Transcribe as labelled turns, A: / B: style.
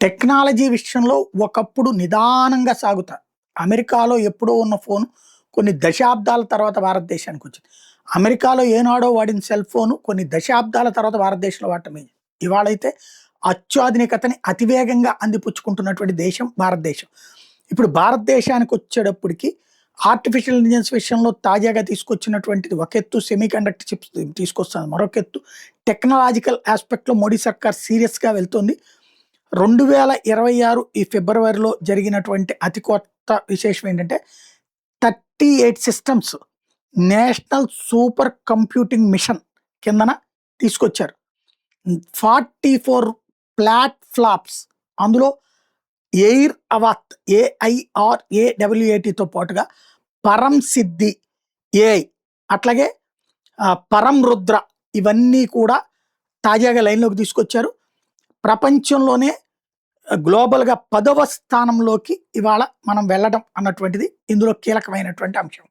A: Technology విషయంలో ఒకప్పుడు నిదానంగా సాగుతారు. అమెరికాలో ఎప్పుడో ఉన్న ఫోను కొన్ని దశాబ్దాల తర్వాత భారతదేశానికి వచ్చింది. అమెరికాలో ఏనాడో వాడిన సెల్ ఫోను కొన్ని దశాబ్దాల తర్వాత భారతదేశంలో వాడటం ఇవాళైతే అత్యాధునికతని అతివేగంగా అందిపుచ్చుకుంటున్నటువంటి దేశం భారతదేశం. ఇప్పుడు భారతదేశానికి వచ్చేటప్పటికి ఆర్టిఫిషియల్ ఇంటెలిజెన్స్ విషయంలో తాజాగా తీసుకొచ్చినటువంటిది ఒక ఎత్తు, సెమీకండక్టర్ చిప్స్ తీసుకొస్తుంది మరొక ఎత్తు. టెక్నాలజికల్ ఆస్పెక్ట్‌లో మోడీ సర్కార్ సీరియస్‌గా వెళ్తుంది. 2026 ఈ ఫిబ్రవరిలో జరిగినటువంటి అతి కొత్త విశేషం ఏంటంటే 38 systems national super computing machine కిందన తీసుకొచ్చారు. 44 ప్లాట్‌ఫ్లాప్స్ అందులో ఎయిర్ అవాత్ AIRAWATతో పాటుగా పరం సిద్ధి ఏఐ అట్లాగే పరం రుద్ర ఇవన్నీ కూడా తాజాగా లైన్‌లోకి తీసుకొచ్చారు. ప్రపంచంలోనే గ్లోబల్‌గా 10వ స్థానంలోకి ఇవాళ మనం వెళ్ళడం అన్నటువంటిది ఇందులో కీలకమైనటువంటి అంశం.